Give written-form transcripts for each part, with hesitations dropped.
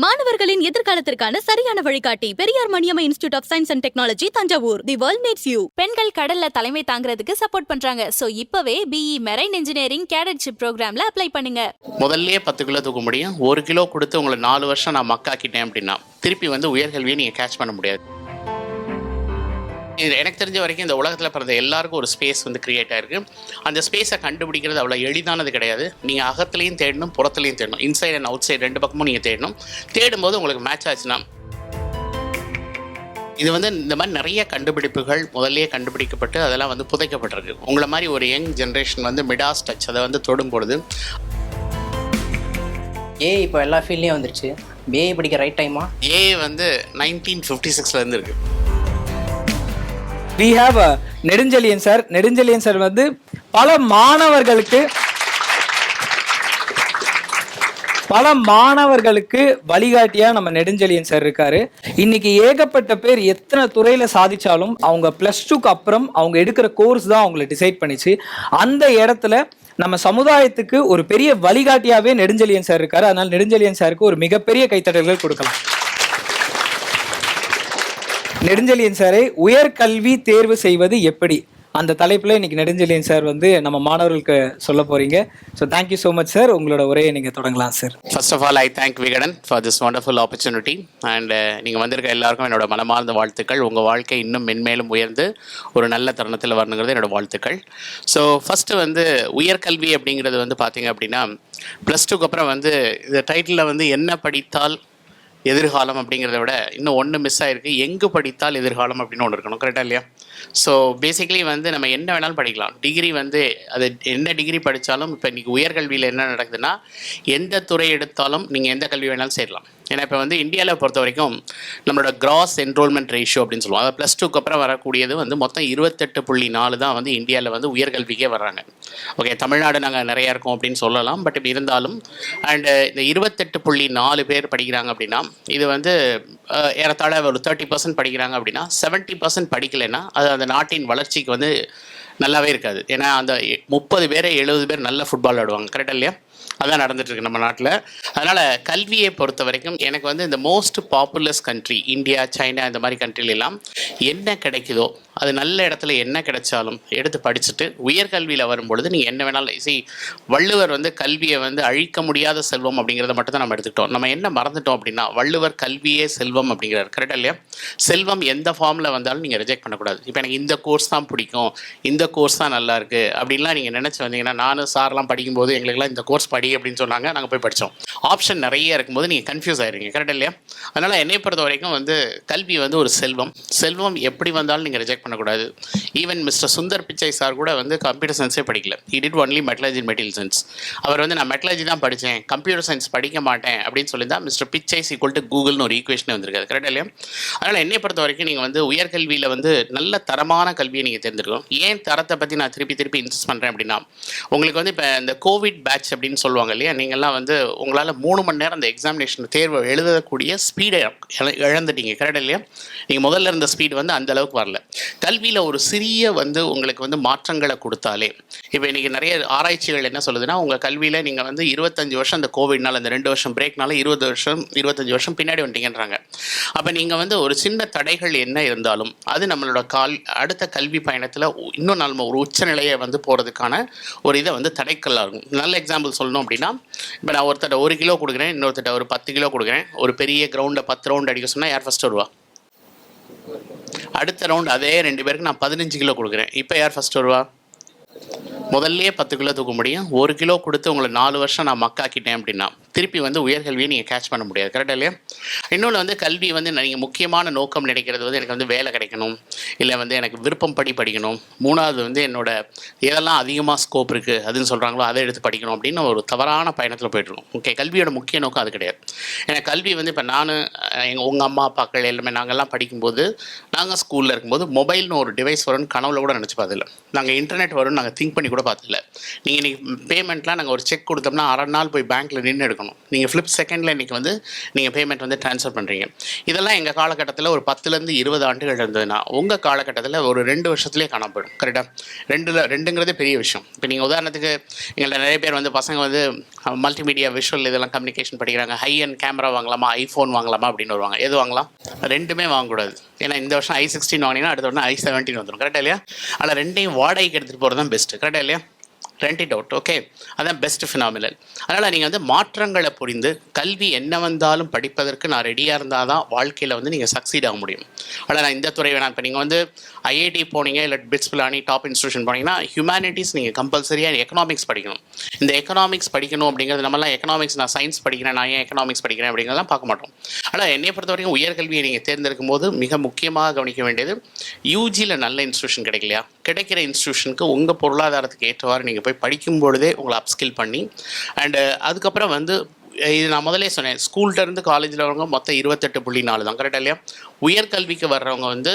மாணவர்களின் எதிர்காலத்திற்கான சரியான வழிகாட்டி Periyar Maniammai institute of science and technology Thanjavur. The world needs you. பெண்கள் கடல்ல தலைமை தாங்கிறதுக்கு சப்போர்ட் பண்றாங்க. சோ இப்பவே பிஇ மெரைன் இன்ஜினியரிங் கேடட்ஷிப் ப்ரோக்ராம்ல அப்ளை பண்ணுங்க. முதல்லயே 10 கிலோ தூக்க முடியும். 1 கிலோ கொடுத்து உங்களை 4 வருஷம் நான் மக்காக்கிட்டேன் அப்படின்னா திருப்பி உயர்கல்வியை நீங்கள் கேட்ச் பண்ண முடியாது. இது எனக்கு தெரிஞ்ச வரைக்கும் இந்த உலகத்தில் பிறந்த எல்லாருக்கும் ஒரு ஸ்பேஸ் கிரியேட் ஆயிருக்கு. அந்த ஸ்பேஸை கண்டுபிடிக்கிறது அவ்வளோ எளிதானது கிடையாது. நீங்கள் அகத்துலையும் தேடணும், புறத்துலையும் தேடணும். இன்சைட் அண்ட் அவுட் சைடு 2 பக்கமும் நீங்கள் தேடணும். தேடும்போது உங்களுக்கு மேட்ச் ஆச்சுன்னா இது இந்த மாதிரி நிறைய கண்டுபிடிப்புகள் முதல்லையே கண்டுபிடிக்கப்பட்டு அதெல்லாம் புதைக்கப்பட்டிருக்கு. உங்களை மாதிரி ஒரு யங் ஜென்ரேஷன் மிடாஸ் டச் அதை தொடும் பொழுது இப்போ எல்லா ஃபீல்ட்லேயும் வந்துருச்சு. பிஏ படிக்க ரைட் டைமா? 1956 இருக்குது. We have Nedunchezhiyan sir. Nedunchezhiyan sir பல மாணவர்களுக்கு வழிகாட்டியா நம்ம நெடுஞ்செழியன் சார் இருக்காரு. இன்னைக்கு ஏகப்பட்ட பேர் எத்தனை துறையில சாதிச்சாலும் அவங்க +2க்கு அப்புறம் அவங்க எடுக்கிற கோர்ஸ் தான் அவங்களை டிசைட் பண்ணிச்சு. அந்த இடத்துல நம்ம சமுதாயத்துக்கு ஒரு பெரிய வழிகாட்டியாவே நெடுஞ்செழியன் சார் இருக்காரு. அதனால நெடுஞ்செழியன் சாருக்கு ஒரு மிகப்பெரிய கைத்தட்டல்கள் கொடுக்கலாம். நெடுஞ்செழியன் சாரை உயர்கல்வி தேர்வு செய்வது எப்படி, அந்த தலைப்பில் இன்னைக்கு நெடுஞ்செழியன் சார் நம்ம மாணவர்களுக்கு சொல்ல போறீங்க. So thank you so much sir. உங்களோட உரையை நீங்கள் தொடங்கலாம் சார். First of all I thank Vikatan for this wonderful opportunity. And நீங்கள் வந்திருக்க எல்லாருக்கும் என்னோட மனமார்ந்த வாழ்த்துக்கள். உங்கள் வாழ்க்கை இன்னும் மென்மேலும் உயர்ந்து ஒரு நல்ல தருணத்தில் வரணுங்கிறது என்னோட வாழ்த்துக்கள். ஸோ ஃபஸ்ட்டு உயர்கல்வி அப்படிங்கிறது பார்த்தீங்க அப்படின்னா +2க்கு அப்புறம் இந்த டைட்டிலில் என்ன படித்தால் எதிர்காலம் அப்படிங்கிறத விட இன்னும் ஒன்று மிஸ் ஆகிருக்கு. எங்கு படித்தால் எதிர்காலம் அப்படின்னு ஒன்று இருக்கணும். கரெக்டாக இல்லையா? ஸோ பேசிக்கலி நம்ம என்ன வேணாலும் படிக்கலாம். டிகிரி அது என்ன டிகிரி படித்தாலும் இப்போ இன்றைக்கி உயர்கல்வியில் என்ன நடக்குதுன்னா எந்த துறை எடுத்தாலும் நீங்கள் எந்த கல்வி வேணாலும் சேரலாம். ஏன்னா இப்போ இந்தியாவில் பொறுத்த வரைக்கும் நம்மளோட கிராஸ் என்ரோல்மெண்ட் ரேஷியோ அப்படின்னு சொல்லுவோம். அதாவது +2க்கு அப்புறம் வரக்கூடியது மொத்தம் 28.4 தான் உயர்கல்விக்கே வர்றாங்க. ஓகே, தமிழ்நாடு நாங்கள் நிறையா இருக்கோம் அப்படின்னு சொல்லலாம். பட் இப்படி இருந்தாலும் அண்டு இந்த 28.4 பேர் படிக்கிறாங்க அப்படின்னா இது ஏறத்தாழ ஒரு 30% படிக்கிறாங்க அப்படின்னா 70% படிக்கலைன்னா அது அந்த நாட்டின் வளர்ச்சிக்கு நல்லாவே இருக்காது. ஏன்னா அந்த 30 பேர் 70 பேர் நல்ல ஃபுட்பால் ஆடுவாங்க. கரெக்டாக இல்லையா? அதான் நடந்துட்டுருக்கு நம்ம நாட்டில். அதனால் கல்வியை பொறுத்த வரைக்கும் எனக்கு இந்த most populous country India, China, இந்த மாதிரி கண்ட்ரிலெல்லாம் என்ன கிடைக்குதோ அது நல்ல இடத்துல என்ன கிடைச்சாலும் எடுத்து படிச்சுட்டு உயர்கல்வியில் வரும்பொழுது நீங்கள் என்ன வேணாலும் வள்ளுவர் கல்வியை அழிக்க முடியாத செல்வம் அப்படிங்கிறத மட்டும் தான் நம்ம எடுத்துக்கிட்டோம். நம்ம என்ன மறந்துட்டோம் அப்படின்னா வள்ளுவர் கல்வியே செல்வம் அப்படிங்கிறார். கரெக்டாக இல்லையா? செல்வம் எந்த ஃபார்மில் வந்தாலும் நீங்கள் ரிஜெக்ட் பண்ணக்கூடாது. இப்போ எனக்கு இந்த கோர்ஸ் தான் பிடிக்கும், இந்த கோர்ஸ் தான் நல்லா இருக்குது அப்படின்லாம் நீங்கள் நினச்சி வந்தீங்கன்னா, நானும் சார்லாம் படிக்கும்போது எங்களுக்குலாம் இந்த கோர்ஸ் படி அப்படின்னு சொன்னாங்க. நாங்கள் போய் படித்தோம். ஆப்ஷன் நிறைய இருக்கும்போது நீங்கள் கன்ஃபியூஸ் ஆகிருங்க. கரெக்டாக இல்லையா? அதனால் என்னை பொறுத்த வரைக்கும் கல்வி ஒரு செல்வம். செல்வம் எப்படி வந்தாலும் நீங்கள் ரிஜெக்ட் பண்ணக்கூடாது. Even mister Sundar Pichai sir கூட கம்ப்யூட்டர் சயின்ஸே படிக்கல. He did only metallurgy and material science. அவர் நான் மெட்டலர்ஜி தான் படித்தேன், கம்ப்யூட்டர் சயின்ஸ் படிக்க மாட்டேன் அப்படின்னு சொல்லி தான் மிஸ்டர் பிச்சை ஈக்குவல் டு கூகுள்னு ஒரு ஈக்குவேஷனே வந்திருக்காது. கரெக்டாக இல்லையா? அதனால் என்னை பொறுத்த வரைக்கும் நீங்கள் உயர்கல்வியில் நல்ல தரமான கல்வியை நீங்கள் தேர்ந்தெடுக்கணும். ஏன் தரத்தை பற்றி நான் திருப்பி இன்சிஸ்ட் பண்ணுறேன் அப்படின்னா உங்களுக்கு இப்போ இந்த கோவிட் பேட்ச் அப்படின்னு சொல்லுவாங்க இல்லையா? நீங்கள்லாம் உங்களால் 3 மணி நேரம் அந்த எக்ஸாமினேஷன் தேர்வை எழுதக்கூடிய ஸ்பீடை இழந்துட்டீங்க. கரெக்டாக இல்லையா? நீங்கள் முதல்ல இருந்த ஸ்பீடு அந்த அளவுக்கு வரல. கல்வியில் ஒரு சிறிய உங்களுக்கு மாற்றங்களை கொடுத்தாலே, இப்போ இன்றைக்கி நிறைய ஆராய்ச்சிகள் என்ன சொல்லுதுன்னா உங்கள் கல்வியில் நீங்கள் 25 வருஷம் அந்த கோவிட்னால அந்த 2 வருஷம் பிரேக்னால 25 வருஷம் பின்னாடி வந்துட்டீங்கன்றாங்க. அப்போ நீங்கள் ஒரு சின்ன தடைகள் என்ன இருந்தாலும் அது நம்மளோட அடுத்த கல்வி பயணத்தில் இன்னும் நம்ம ஒரு உச்சநிலையை போகிறதுக்கான ஒரு இதை தடைக்கல்லாக இருக்கும். நல்ல எக்ஸாம்பிள் சொல்லணும் அப்படின்னா இப்போ நான் ஒருத்தட்ட 1 கிலோ கொடுக்குறேன், இன்னொருத்தட்ட ஒரு 10 கிலோ கொடுக்குறேன். ஒரு பெரிய கிரவுண்டில் 10 ரவுண்ட் அடிக்க சொன்னால் யார் ஃபஸ்ட்டு வருவா? அடுத்த ரவுண்ட் அதே 2 பேருக்கு நான் 15 கிலோ கொடுக்குறேன். இப்போ யார் ஃபஸ்ட்டு வருவா? முதல்லையே 10 கிலோ தூக்க முடியும். 1 கிலோ கொடுத்து உங்களை 4 வருஷம் நான் மக்காக்கிட்டேன் அப்படின்னா திருப்பி உயர்கல்வியை நீங்கள் கேட்ச் பண்ண முடியாது. கரெக்டாக இல்லையா? இன்னொன்று கல்வி நீங்கள் முக்கியமான நோக்கம் நினைக்கிறது எனக்கு வேலை கிடைக்கணும், இல்லை எனக்கு விருப்பம் படிக்கணும். மூணாவது என்னோட எதெல்லாம் அதிகமாக ஸ்கோப் இருக்குது அதுன்னு சொல்கிறாங்களோ அதை எடுத்து படிக்கணும் அப்படின்னு ஒரு தவறான பயணத்தில் போய்ட்டுருக்கோம். ஓகே, கல்வியோட முக்கிய நோக்கம் அது கிடையாது. ஏன்னா கல்வி இப்போ நான் உங்கள் அம்மா அப்பாக்கள் எல்லாமே நாங்கள்லாம் படிக்கும்போது நாங்கள் ஸ்கூலில் இருக்கும்போது மொபைல்னு ஒரு டிவைஸ் வரும்னு கனவுல கூட நினச்சி பார்த்தில்ல. நாங்கள் இன்டர்நெட் வரும்னு நாங்கள் திங்க் பண்ணி கூட பார்த்தில்ல. நீங்கள் இன்றைக்கி பேமெண்ட்லாம் நாங்கள் ஒரு செக் கொடுத்தோம்னா 1/2 நாள் போய் பேங்க்கில் நின்று எடுக்கணும். இருக்கணும். நீங்கள் ஃப்ளிப் செகண்டில் இன்றைக்கி வந்து நீங்கள் பேமெண்ட் வந்து ட்ரான்ஸ்ஃபர் பண்ணுறீங்க. இதெல்லாம் எங்கள் காலகட்டத்தில் ஒரு 10லேருந்து 20 ஆண்டுகள் இருந்ததுன்னா உங்கள் காலகட்டத்தில் ஒரு 2 வருஷத்துலேயே காணாம போயிடும். கரெக்டாக ரெண்டுங்கிறதே பெரிய விஷயம். இப்போ நீங்கள் உதாரணத்துக்கு எங்கள்கிட்ட நிறைய பேர் வந்து பசங்க வந்து மல்டிமீடியா விஷுவல் இதெல்லாம் கம்யூனிகேஷன் படிக்கிறாங்க. ஹை அண்ட் கேமரா வாங்கலாமா, ஐஃபோன் வாங்கலாமா அப்படின்னு வருவாங்க. எது வாங்கலாம்? ரெண்டுமே வாங்கக்கூடாது. ஏன்னா இந்த வருஷம் i16 வாங்கினா அடுத்த வருஷம் i17 வந்துடும். கரெக்டாக இல்லையா? அதில் ரெண்டையும் வாடகைக்கு எடுத்துகிட்டு போகிறது தான் பெஸ்ட்டு. கரெக்டாக இல்லையா? Rent it out. ஓகே, அதான் பெஸ்ட் ஃபினாமினல். அதனால் நீங்கள் வந்து மாற்றங்களை புரிந்து கல்வி என்ன வந்தாலும் படிப்பதற்கு நான் ரெடியாக இருந்தால் தான் வாழ்க்கையில் வந்து நீங்கள் சக்சீட் ஆக முடியும். ஆனால் நான் இந்த துறை வேணாம். இப்போ நீங்கள் வந்து ஐஐடி போனீங்க, இல்லை பிட்ஸ் பிளானி டாப் இன்ஸ்டியூஷன் போனீங்கன்னா ஹியூமனிட்டிஸ் நீங்கள் கம்பல்சரியாக எக்கனாமிக்ஸ் படிக்கணும். இந்த எக்கனாமிக்ஸ் படிக்கணும் அப்படிங்கிறது நம்மலாம் எக்கனாமிக்ஸ் நான் சயின்ஸ் படிக்கிறேன், நான் ஏன் எக்கனாமிக்ஸ் படிக்கிறேன் அப்படிங்கிறதெல்லாம் பார்க்க மாட்டோம். ஆனால் என்னை பொறுத்த வரைக்கும் உயர்கல்வியை நீங்கள் தேர்ந்தெடுக்கும் போது மிக முக்கியமாக கவனிக்க வேண்டியது யூஜியில் நல்ல இன்ஸ்டியூஷன் கிடைக்கலையா, கிடைக்கிற இன்ஸ்டியூஷனுக்கு உங்கள் பொருளாதாரத்துக்கு ஏற்றவாறு நீங்கள் போய் படிக்கும் பொழுதே உங்களை அப்ஸ்கில் பண்ணி அண்டு அதுக்கப்புறம் வந்து இது நான் முதலே சொன்னேன், ஸ்கூல்லேருந்து காலேஜில் வரவங்க மொத்தம் 28.4 தான். கரெக்டாக இல்லையா? உயர்கல்விக்கு வர்றவங்க வந்து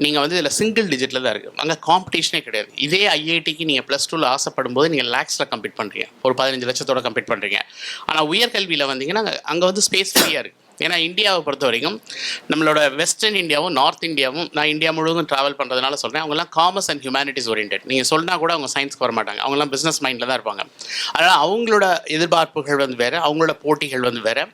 நீங்கள் வந்து இதில் சிங்கிள் டிஜிட்டில் தான் இருக்குது. அங்கே காம்படிஷனே கிடையாது. இதே ஐஐடிக்கு நீங்கள் +2 ஆசைப்படும் போது நீங்கள் லேக்ஸில் கம்ப்ளீட் பண்ணுறீங்க, ஒரு 15 லட்சத்தோட கம்ப்ளீட் பண்ணுறீங்க. ஆனால் உயர்கல்வியில் வந்தீங்கன்னா அங்கே வந்து ஸ்பேஸ் ஃப்ரீயாக இருக்குது. ஏன்னா இந்தியாவை பொறுத்த வரைக்கும் நம்மளோட வெஸ்டர்ன் இந்தியாவும் நார்த் இந்தியாவும், நான் இந்தியா முழுவதும் ட்ராவல் பண்ணுறதுனால சொல்கிறேன், அவங்களாம் காமர்ஸ் அண்ட் ஹியூமனிட்டிஸ் ஓரியன்ட். நீங்கள் சொன்னால் கூட அவங்க சயின்ஸ்க்கு வர மாட்டாங்க, அவங்களாம் பிஸ்னஸ் மைண்டில் தான் இருப்பாங்க. அதனால் அவங்களோட எதிர்பார்ப்புகள் வந்து வேறு, அவங்களோட போட்டிகள் வந்து வேறு.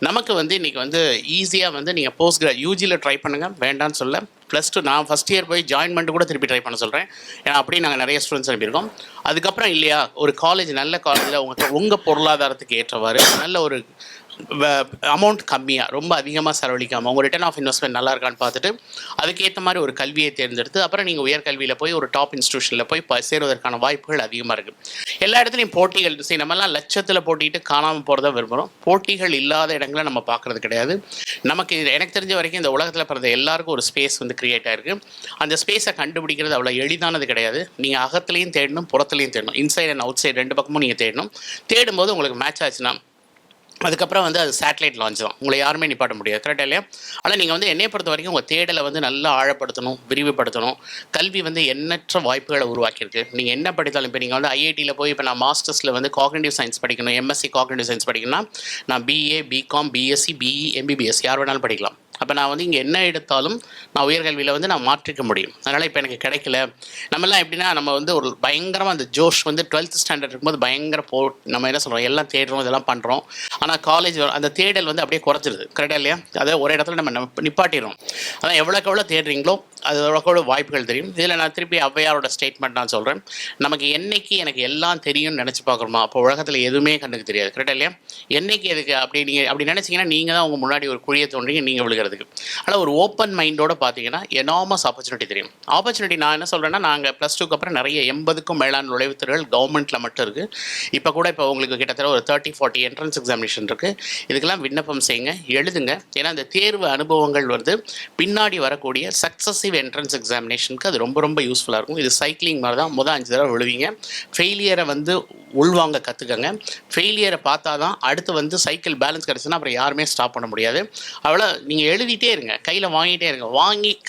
நமக்கு வந்து இன்றைக்கி வந்து ஈஸியாக வந்து நீங்கள் போஸ்ட் யூஜியில் ட்ரை பண்ணுங்கள், வேண்டான்னு சொல்ல. +2 நான் ஃபஸ்ட் இயர் போய் ஜாயின் பண்ணிட்டு கூட திருப்பி ட்ரை பண்ண சொல்கிறேன். ஏன்னா அப்படியே நாங்கள் நிறைய ஸ்டூடெண்ட்ஸ் அனுப்பியிருக்கோம். அதுக்கப்புறம் இல்லையா, ஒரு காலேஜ் நல்ல காலேஜில் உங்கள் பொருளாதாரத்துக்கு ஏற்றவாறு நல்ல ஒரு அமௌண்ட் கம்மியாக ரொம்ப அதிகமாக செலவழிக்காமல் உங்கள் ரிட்டர்ன் ஆஃப் இன்வெஸ்ட்மெண்ட் நல்லா இருக்கான்னு பார்த்துட்டு அதுக்கேற்ற மாதிரி ஒரு கல்வியை தேர்ந்தெடுத்து அப்புறம் நீங்கள் உயர்கல்வியில் போய் ஒரு டாப் இன்ஸ்டியூஷனில் போய் சேருவதற்கான வாய்ப்புகள் அதிகமாக இருக்குது. எல்லா இடத்துலையும் போட்டிகள் சரி, நம்மலாம் லட்சத்தில் போட்டிட்டு காணாமல் போகிறத விரும்புகிறோம். போட்டிகள் இல்லாத இடங்களை நம்ம பார்க்குறது கிடையாது. நமக்கு எனக்கு தெரிஞ்ச வரைக்கும் இந்த உலகத்தில் பிறந்த எல்லாருக்கும் ஒரு ஸ்பேஸ் வந்து க்ரியேட் ஆகிருக்கு. அந்த ஸ்பேஸை கண்டுபிடிக்கிறது அவ்வளோ எளிதானது கிடையாது. நீங்கள் அகத்துலேயும் தேடணும், புறத்துலையும் தேடணும், இன்சைட் அண்ட் அவுட் சைடு 2 பக்கமும் நீங்கள் தேடணும். தேடும்போது உங்களுக்கு மேட்ச் ஆச்சுன்னா அதுக்கப்புறம் வந்து அது சேட்டலைட் லான்ச் தான், உங்களை யாருமே நிப்பாட்ட முடியாது. கரெக்டாக இல்லையா? ஆனால் நீங்கள் வந்து என்னை பொறுத்த வரைக்கும் உங்கள் தேடலை வந்து நல்லா ஆழப்படுத்தணும், விரிவுபடுத்தணும். கல்வி வந்து எண்ணற்ற வாய்ப்புகளை உருவாக்கியிருக்கு. நீங்கள் என்ன படித்தாலும், இப்போ நீங்கள் வந்து ஐஐடியில் போய் இப்போ நான் மாஸ்டர்ஸில் வந்து காக்னிட்டிவ் சயின்ஸ் படிக்கணும், எம்எஸ்சி காக்னிட்டிவ் சயின்ஸ் படிக்கணும்னா நான் BA, BCom, BSc, BE, MBBS யார் வேணாலும் படிக்கலாம். அப்போ நான் வந்து இங்கே என்ன எடுத்தாலும் நான் உயர்கல்வியில் வந்து நான் மாற்றிக்க முடியும். அதனால் இப்போ எனக்கு கிடைக்கல. நம்மலாம் எப்படின்னா நம்ம வந்து ஒரு பயங்கரமாக அந்த ஜோஷ் வந்து 12th ஸ்டாண்டர்ட் இருக்கும்போது பயங்கர நம்ம என்ன சொல்கிறோம், எல்லாம் தேடுறோம், இதெல்லாம் பண்ணுறோம். ஆனால் காலேஜ் அந்த தேடல் வந்து அப்படியே குறைச்சிருது. கரெக்டாக இல்லையா? அதை ஒரு இடத்துல நம்ம நிப்பாட்டிடுறோம். அதான் எவ்வளோக்கு எவ்வளோ தேடுறீங்களோ அது எவ்வளோ வாய்ப்புகள் தெரியும். இதில் நான் திருப்பி ஔவையாரோட ஸ்டேட்மெண்ட் நான் சொல்கிறேன், நமக்கு என்னைக்கு எனக்கு எல்லாம் தெரியும்னு நினச்சி பார்க்குறோமா அப்போ உலகத்தில் எதுவுமே கண்ணுக்கு தெரியாது. கரெக்டாக இல்லையா? என்னைக்கு எதுக்கு அப்படி நீங்கள் அப்படி நினச்சிங்கன்னா நீங்கள் தான் உங்கள் முன்னாடி ஒரு குழியை தோன்றீங்க, நீங்கள் விழுகிறதுக்கு. ஆனால் ஒரு ஓப்பன் மைண்டோட பார்த்தீங்கன்னா எனாமஸ் ஆப்பர்ச்சுனிட்டி தெரியும். ஆப்பர்ச்சுனிட்டி நான் என்ன சொல்கிறேன்னா, நாங்கள் +2க்கு அப்புறம் நிறைய 80க்கும் மேலான நுழைவுத்துறைகள் கவர்மெண்ட்டில் மட்டும் இருக்குது. இப்போ கூட இப்போ உங்களுக்கு கிட்டத்தட்ட ஒரு 30-40 என்ட்ரன்ஸ் எக்ஸாமினேஷன் இருக்குது. இதுக்கெல்லாம் விண்ணப்பம் செய்யுங்க, எழுதுங்க. ஏன்னா அந்த தேர்வு அனுபவங்கள் வந்து பின்னாடி வரக்கூடிய சக்ஸஸிவ் என்ட்ரன்ஸ் எக்ஸாமினேஷனுக்கு அது ரொம்ப ரொம்ப யூஸ்ஃபுல்லாக இருக்கும். இது சைக்கிளிங் மாதிரி தான், 5 தடவை விழுவீங்க. ஃபெயிலியரை வந்து உள்வாங்க கற்றுக்கங்க. ஃபெயிலியரை பார்த்தா தான் அடுத்து வந்து சைக்கிள் பேலன்ஸ் கிடச்சுன்னா அப்புறம் யாருமே ஸ்டாப் பண்ண முடியாது. அவ்வளோ நீங்கள் எழுதிட்டே இருங்க, கையில் வாங்கிட்டே இருங்க.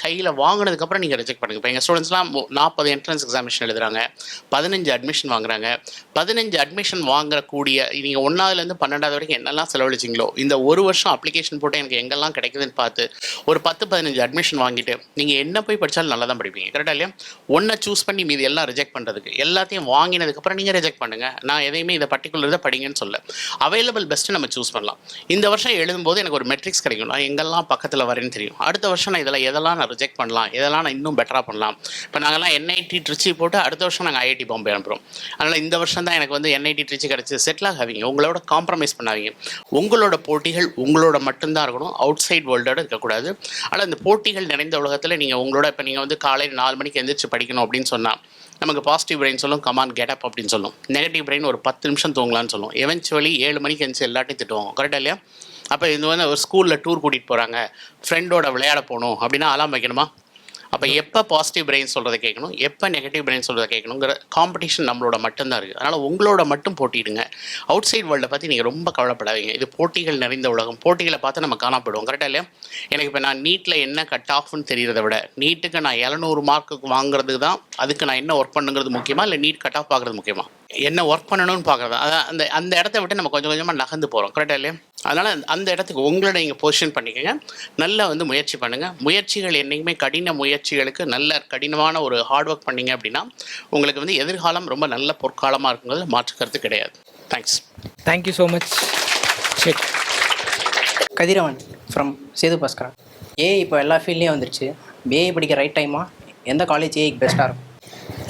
கையில் வாங்கினதுக்கப்புறம் நீங்கள் ரிஜெக்ட் பண்ணுங்கள். இப்போ எங்கள் ஸ்டூடெண்ட்ஸ்லாம் 40 என்ட்ரன்ஸ் எக்ஸாமினேஷன் எழுதுறாங்க, 15 அட்மிஷன் வாங்குறாங்க. 15 அட்மிஷன் வாங்கக்கூடிய நீங்கள் 1ஆவதுலேருந்து 12ஆவது வரைக்கும் என்னெல்லாம் செலவழிச்சிங்களோ இந்த ஒரு வருஷம் அப்ளிகேஷன் போட்டு எனக்கு எங்கெல்லாம் கிடைக்குதுன்னு பார்த்து ஒரு 10-15 அட்மிஷன் வாங்கிட்டு நீங்கள் என்ன போய் படித்தாலும் நல்லா தான் படிப்பீங்க. கரெக்டாக இல்லையா? ஒன்றை சூஸ் பண்ணி மீது எல்லாம் ரிஜெக்ட் பண்ணுறதுக்கு எல்லாத்தையும் வாங்கினதுக்கப்புறம் நீங்கள் ரிஜெக்ட் பண்ணுங்கள். நான் எதையுமே இதை பர்டிகுலர் இதை படிங்கன்னு சொல்ல, அவைலபிள் பெஸ்ட்டு நம்ம சூஸ் பண்ணலாம். இந்த வருஷம் எழுதும்போது எனக்கு ஒரு மெட்ரிக்ஸ் கிடைக்கும், நான் எங்கெல்லாம் பக்கத்தில் வரேன்னு தெரியும். அடுத்த வருஷம் நான் எதெல்லாம் நான் ரிஜெக்ட் பண்ணலாம், எதெல்லாம் நான் இன்னும் பெட்டராக பண்ணலாம். இப்போ நாங்கள்லாம் என்ஐடி ட்ரிச்சி போட்டு அடுத்த வருஷம் நாங்கள் ஐஐடி பாம்பே அனுப்புகிறோம். அதனால் இந்த வருஷம் தான் எனக்கு வந்து என்ஐடி ட்ரிச்சி கிடச்சி செட்டில் ஆகாதீங்க, உங்களோட காம்ப்ரமைஸ் பண்ணாதீங்க. உங்களோட போட்டிகள் உங்களோட மட்டும்தான் இருக்கணும், அவுட் சைட் வேர்ல்டோட இருக்கக்கூடாது. ஆனால் இந்த போட்டிகள் நிறைந்த உலகத்தில் நீங்கள் உங்களோட இப்போ நீங்கள் வந்து காலையில் 4 மணிக்கு எந்திரிச்சு படிக்கணும் அப்படின்னு சொன்னால் நமக்கு பாசிட்டிவ் பிரெயின் சொல்லும், கமான் கெட் அப் அப்படின்னு சொல்லும். நெகட்டிவ் பிரெயின் ஒரு 10 நிமிஷம் தூங்கலான்னு சொல்லும். எவென்ச்சுவலி 7 மணிக்கு எந்திரிச்சு எல்லாத்தையும் திட்டுவோம். கரெக்டாக இல்லையா? அப்போ இது வந்து ஒரு ஸ்கூலில் டூர் கூட்டிகிட்டு போகிறாங்க, ஃப்ரெண்டோட விளையாட போகணும் அப்படின்னா அலாம் வைக்கணுமா? அப்போ எப்போ பாசிட்டிவ் பிரெயின் சொல்கிறத கேட்கணும், எப்போ நெகட்டிவ் பிரெயின் சொல்கிறத கேட்கணுங்கிற காம்படிஷன் நம்மளோட மட்டும்தான் இருக்குது. அதனால் உங்களோட மட்டும் போட்டிடுங்க. அவுட் சைட் வேர்ல்டை பற்றி நீங்கள் ரொம்ப கவலைப்படாதீங்க. இது போட்டிகள் நிறைந்த உலகம். போட்டிகளை பார்த்து நம்ம காணப்படுவோம். கரெக்டாக இல்லையா? எனக்கு இப்போ நான் நீட்டில் என்ன கட் ஆஃப்னு தெரிகிறத விட நீட்டுக்கு நான் 700 மார்க்கு வாங்குறதுக்கு தான் அதுக்கு நான் என்ன ஒர்க் பண்ணுங்கிறது முக்கியமா இல்லை நீட் கட் ஆஃப் ஆகிறது முக்கியமா? என்ன ஒர்க் பண்ணணும்னு பார்க்குறது. அதான் அந்த அந்த இடத்த விட்டு நம்ம கொஞ்சம் கொஞ்சமாக நகர்ந்து போகிறோம். கரெக்டாக இல்லையா? அதனால் அந்த இடத்துக்கு உங்களை நீங்கள் பொசிஷன் பண்ணிக்கோங்க. நல்லா வந்து முயற்சி பண்ணுங்கள். முயற்சிகள் என்றைக்குமே கடின முயற்சிகளுக்கு நல்ல கடினமான ஒரு ஹார்ட் ஒர்க் பண்ணிங்க அப்படின்னா உங்களுக்கு வந்து எதிர்காலம் ரொம்ப நல்ல பொற்காலமாக இருக்குங்கிறது மாற்றுக்கிறது கிடையாது. Thanks. Thank you so much. Sheikh. Kathiravan from Sethu Bhaskara. AI இப்போ எல்லா ஃபீல்ட்லேயும் வந்துருச்சு. ஏஐ படிக்க ரைட் டைமா? எந்த காலேஜ் ஏஐக்கு பெஸ்ட்டாக இருக்கும்?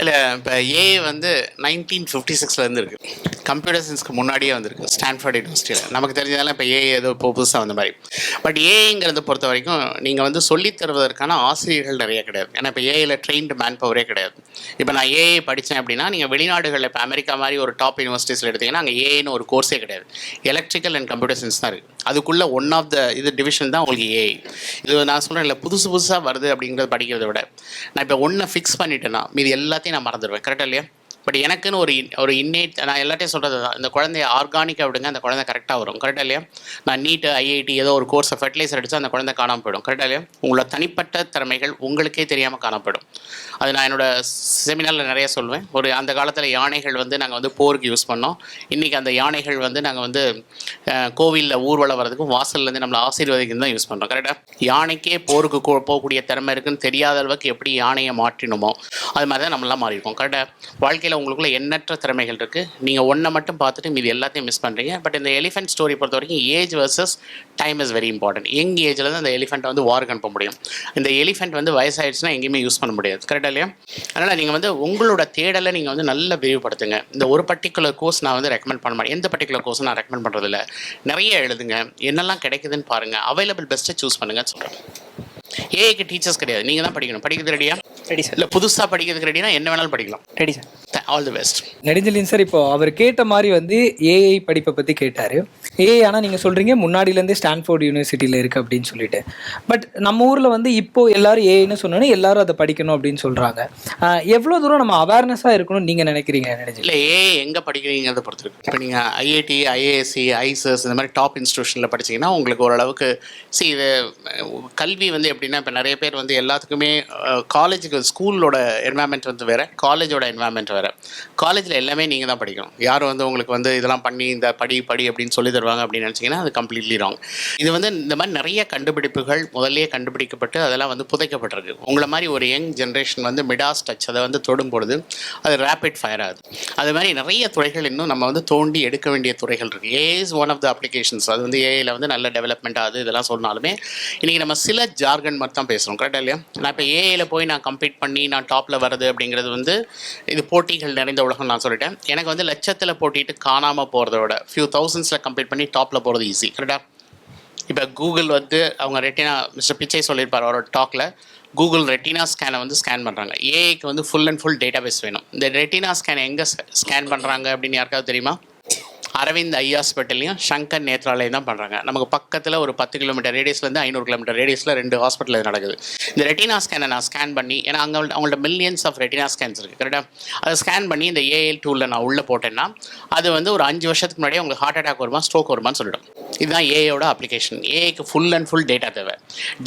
இல்லை, இப்போ ஏஐ வந்து 1956 இருக்குது. கம்ப்யூட்டர் சயின்ஸ்க்கு முன்னாடியே வந்திருக்கு ஸ்டான்ஃபோர்ட் யூனிவர்சிட்டியில். நமக்கு தெரிஞ்சதெல்லாம் இப்போ ஏஐ ஏதோ இப்போ புதுசாக வந்த மாதிரி. பட் ஏஐங்கிறத பொறுத்த வரைக்கும் நீங்கள் வந்து சொல்லித் தருவதற்கான ஆசிரியர்கள் நிறைய கிடையாது. ஏன்னா இப்போ ஏஐயில் ட்ரெயின்டு மேன் பவரே கிடையாது. இப்போ நான் ஏஐ படித்தேன் அப்படின்னா நீங்கள் வெளிநாடுகளில் இப்போ அமெரிக்கா மாதிரி ஒரு டாப் யூனிவர்சிட்டிஸில் எடுத்திங்கன்னா அங்கே ஏஐன்னு ஒரு கோர்ஸே கிடையாது. எலக்ட்ரிக்கல் அண்ட் கம்ப்யூட்டர் சயின்ஸ் தான் இருக்குது. அதுக்குள்ளே ஒன் ஆஃப் த டிவிஷன் தான் உங்களுக்கு ஏஐ. இது நான் சொல்கிறேன் இல்லை, புதுசாக வருது அப்படிங்கிறத படிக்கிறத விட நான் இப்போ ஒன்றை ஃபிக்ஸ் பண்ணிட்டேன்னா மீது எல்லாத்தையும் நான் மறந்துடுவேன். கரெக்டாக இல்லையா? பட் எனக்குன்னு ஒரு இன்னேட், நான் எல்லாத்தையும் சொல்கிறது தான், இந்த குழந்தைய ஆர்கானிக்காக விடுங்க, அந்த குழந்தை கரெக்டாக வரும். கரெக்டாக இல்லையா? நான் நீட்டு ஐஐடி ஏதோ ஒரு கோர்ஸை ஃபெர்டிலைசர் அடித்தா அந்த குழந்தை காணாமல் போயிடும். கரெக்டாக இல்லையா? உங்களோட தனிப்பட்ட திறமைகள் உங்களுக்கே தெரியாமல் காணப்படும். அது நான் என்னோடய செமினாரில் நிறைய சொல்லுவேன். அந்த காலத்தில் யானைகள் வந்து நாங்கள் வந்து போருக்கு யூஸ் பண்ணோம். இன்றைக்கி அந்த யானைகள் வந்து நாங்கள் வந்து கோவிலில் ஊர்வலம் வர்றதுக்கும் வாசல்லேருந்து நம்மளை ஆசீர்வதிக்கும் தான் யூஸ் பண்ணுறோம். கரெக்டாக? யானைக்கே போருக்கு போகக்கூடிய திறமை இருக்குன்னு தெரியாத அளவுக்கு எப்படி யானையை மாற்றினோமோ அது மாதிரி தான் நம்மளாம் மாறியிருக்கோம். கரெக்டாக? வாழ்க்கையில் உங்களுக்குள்ள எண்ணற்ற திறமைகள் இருக்குது. நீங்கள் ஒன்றை மட்டும் பார்த்துட்டு மீது எல்லாத்தையும் மிஸ் பண்ணுறீங்க. பட் இந்த எலிஃபென்ட் ஸ்டோரி பொறுத்த வரைக்கும் age versus time is very important. Young ஏஜில் தான் அந்த எலிஃபெண்ட்டை வந்து வாருக்கு அனுப்ப முடியும். இந்த எலிஃபெண்ட் வந்து வயசாகிடுச்சுன்னா எங்கேயுமே யூஸ் பண்ண முடியாது. கரெக்டாக இல்லையா? அதனால் நீங்கள் வந்து உங்களோட தேடலை நீங்கள் வந்து நல்லா விரிவுபடுத்துங்க. இந்த ஒரு பர்டிகுலர் கோர்ஸ் நான் வந்து ரெக்கமெண்ட் பண்ண மாட்டேன். எந்த பர்டிகுலர் கோர்ஸும் நான் ரெக்கமெண்ட் பண்ணுறதில்ல. நிறைய எழுதுங்க, என்னெல்லாம் கிடைக்குதுன்னு பாருங்கள், அவைலபிள் பெஸ்ட்டை சூஸ் பண்ணுங்கன்னு சொல்கிறேன். ஏஐக்கு டீச்சர்ஸ் கிடையாது, நீங்கள் தான் படிக்கணும். படிக்கிறது ரெடியா? Ready sir. இல்லை புதுசாக படிக்கிறதுக்கு ரெடினா என்ன வேணாலும் படிக்கலாம். Ready sir. All the best. Nedunchezhiyan sir, இப்போ அவர் கேட்ட மாதிரி வந்து ஏஐ படிப்பை பற்றி கேட்டார். ஏஐ ஆனால் நீங்கள் சொல்கிறீங்க முன்னாடியிலேருந்தே ஸ்டான்ஃபோர்ட் யூனிவர்சிட்டியில் இருக்குது அப்படின்னு சொல்லிட்டு. பட் நம்ம ஊரில் வந்து இப்போது எல்லாரும் ஏஐன்னு சொன்னோன்னே எல்லாரும் அதை படிக்கணும் அப்படின்னு சொல்கிறாங்க. எவ்வளோ தூரம் நம்ம அவேர்னஸாக இருக்கணும்னு நீங்கள் நினைக்கிறீங்க நெடுஞ்செழியன்? இல்லை, ஏஐ எங்கே படிக்கிறீங்கிறத பொறுத்து இருக்கு. இப்போ நீங்கள் ஐஐடி, ஐஏஎஸ்சி, ஐசஸ் இந்த மாதிரி டாப் இன்ஸ்டியூஷனில் படிச்சிங்கன்னா உங்களுக்கு ஓரளவுக்கு இது கல்வி வந்து எப்படின்னா, இப்போ நிறைய பேர் வந்து எல்லாத்துக்குமே காலேஜுக்கு ஸ்கூலோட என்வாயன்மெண்ட் வந்து வேறு, காலேஜோட என்வாயன்மெண்ட் வேறு. காலேஜில் எல்லாமே நீங்கள் தான் படிக்கணும். யாரும் வந்து உங்களுக்கு வந்து இதெல்லாம் பண்ணி இந்த படி அப்படின்னு சொல்லி தருவாங்க அப்படின்னு நினச்சிங்கன்னா அது கம்ப்ளீட்லி ராங். இது வந்து இந்த மாதிரி நிறைய கண்டுபிடிப்புகள் முதல்லையே கண்டுபிடிக்கப்பட்டு அதெல்லாம் வந்து புதைக்கப்பட்டிருக்கு. உங்களை மாதிரி ஒரு யங் ஜென்ரேஷன் வந்து மிடாஸ் டச் அதை வந்து தொடும் பொழுது அது ரேபிட் ஃபயர் ஆகுது. அது மாதிரி நிறைய துறைகள் இன்னும் நம்ம வந்து தோண்டி எடுக்க வேண்டிய துறைகள் இருக்குது. AI is one of the applications. அது வந்து ஏஐயில் வந்து நல்ல டெவலப்மெண்ட் ஆகுது. இதெல்லாம் சொன்னாலுமே இன்றைக்கி நம்ம சில ஜார்கன் மாதிரி தான் பேசுகிறோம். கரெக்டாக இல்லையா? நான் இப்போ ஏஐயில் போய் நான் கம்ப்ளீட் பண்ணி நான் டாப்பில் வர்றது அப்படிங்கிறது வந்து இது போட்டிகள் நிறைந்த உலகம். நான் சொல்லிட்டேன், எனக்கு வந்து லட்சத்தில் போட்டிட்டு காணாமல் போகிறத விட ஃபியூ தௌசண்ட்ஸில் கம்ப்ளீட் பண்ணி டாப்பில் போகிறது ஈஸி. கரெக்டாக? இப்போ கூகுள் வந்து அவங்க ரெட்டினா, மிஸ்டர் பிச்சை சொல்லியிருப்பார் அவரோட டாக்கில், கூகுள் ரெட்டினா ஸ்கேனை வந்து ஸ்கேன் பண்ணுறாங்க. ஏஐக்கு வந்து full and full database வேணும். இந்த ரெட்டினா ஸ்கேனை எங்கே ஸ்கேன் பண்ணுறாங்க அப்படின்னு யாருக்காவது தெரியுமா? அரவிந்த் ஐ ஹாஸ்பிட்டல்லையும் சங்கர் நேத்ராலயம் தான் பண்ணுறாங்க. நமக்கு பக்கத்தில் ஒரு 10 கிலோமீட்டர் ரேடியஸ்லேருந்து 500 கிலோமீட்டர் ரேடியஸில் 2 ஹாஸ்பிட்டல் இது நடக்குது. இந்த ரெட்டினா ஸ்கேனை நான் ஸ்கேன் பண்ணி, ஏன்னா அவங்கள்ட்ட மில்லியன்ஸ் ஆஃப் ரெட்டினா ஸ்கேன்ஸ் இருக்குது. கரெக்டாக? அதை ஸ்கேன் பண்ணி இந்த ஏஐ டூலில் நான் உள்ளே போட்டேன்னா அது வந்து ஒரு 5 வருஷத்துக்கு முன்னாடியே உங்களுக்கு ஹார்ட் அட்டாக் வருமா, ஸ்ட்ரோக் வருமானு சொல்லிடும். இதுதான் ஏஐயோட அப்ளிகேஷன். ஏஐக்கு ஃபுல் அண்ட் ஃபுல் டேட்டா தேவை.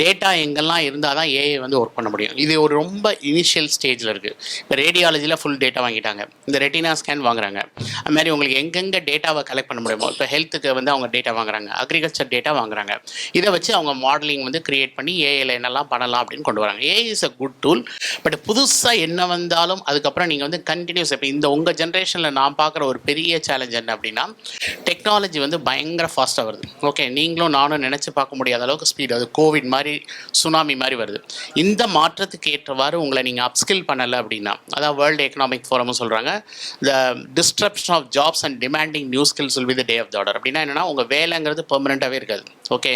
டேட்டா எங்கெல்லாம் இருந்தால் தான் ஏஐ வந்து ஒர்க் பண்ண முடியும். இது ஒரு ரொம்ப இனிஷியல் ஸ்டேஜில் இருக்குது. இப்போ ரேடியாலஜியில் ஃபுல் டேட்டா வாங்கிட்டாங்க, இந்த ரெட்டினா ஸ்கேன் வாங்குறாங்க. அது மாதிரி உங்களுக்கு எங்கெங்கே டேட்டாவை கலெக்ட் பண்ண முடியுமோ, இப்போ ஹெல்த்துக்கு வந்து அவங்க டேட்டா வாங்குறாங்க, அக்ரிகல்ச்சர் டேட்டா வாங்குறாங்க. இதை வச்சு அவங்க மாடலிங் வந்து கிரியேட் பண்ணி ஏஐயில் என்னெல்லாம் பண்ணலாம் அப்படின்னு கொண்டு வராங்க. AI is a good tool. But புதுசாக என்ன வந்தாலும் அதுக்கப்புறம் நீங்கள் வந்து கண்டினியூஸ், இப்போ இந்த உங்கள் ஜென்ரேஷனில் நான் பார்க்குற ஒரு பெரிய சேலஞ்ச் என்ன அப்படின்னா, டெக்னாலஜி வந்து பயங்கர ஃபாஸ்ட்டாக வருது. ஓகே, நீங்களும் நானும் நினச்சி பார்க்க முடியாத அளவுக்கு ஸ்பீடு. அது கோவிட் மாதிரி, சுனாமி மாதிரி வருது. இந்த மாற்றத்துக்கு ஏற்றவாறு உங்களை நீங்கள் அப்ஸ்கில் பண்ணலை அப்படின்னா, அதான் வேர்ல்டு எக்கனாமிக் ஃபோரமும் சொல்கிறாங்க, the disruption of jobs and demanding new skills will be the day of the order. அப்படின்னா என்னென்னா, உங்கள் வேலைங்கிறது பெர்மனெண்ட்டாகவே இருக்காது. ஓகே,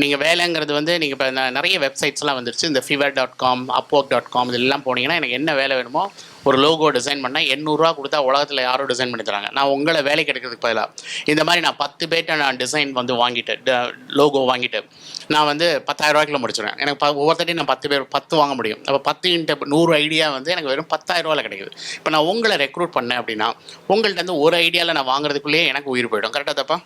நீங்கள் வேலைங்கிறது வந்து நீங்கள் இப்போ நிறைய வெப்சைட்ஸ்லாம் வந்துருச்சு. இந்த fiverr.com, upwork.com இதெல்லாம் போனீங்கன்னா எனக்கு என்ன வேலை வேணுமோ ஒரு லோகோ டிசைன் பண்ணால் 800 ரூபா கொடுத்தா உலகத்தில் யாரும் டிசைன் பண்ணி தராங்க. நான் உங்களை வேலைக்கு எடுக்கிறதுக்கு பதிலாக இந்த மாதிரி நான் 10 பேர்ட்ட நான் டிசைன் வந்து வாங்கிட்டு, லோகோ வாங்கிட்டு நான் வந்து 10,000 ரூபாய்க்குள்ள முடிச்சிடுவேன். எனக்கு ஒவ்வொருத்தையும் நான் 10 வாங்க முடியும். அப்போ 10 × 100 ஐடியா வந்து எனக்கு வெறும் 10,000 ரூபாயில் கிடைக்குது. இப்போ நான் உங்களை ரெக்ரூட் பண்ணேன் அப்படின்னா உங்கள்கிட்ட வந்து ஒரு ஐடியாவில் நான் வாங்குறதுக்குள்ளேயே எனக்கு உயிர் போயிடும். கரெக்டாக தப்பா?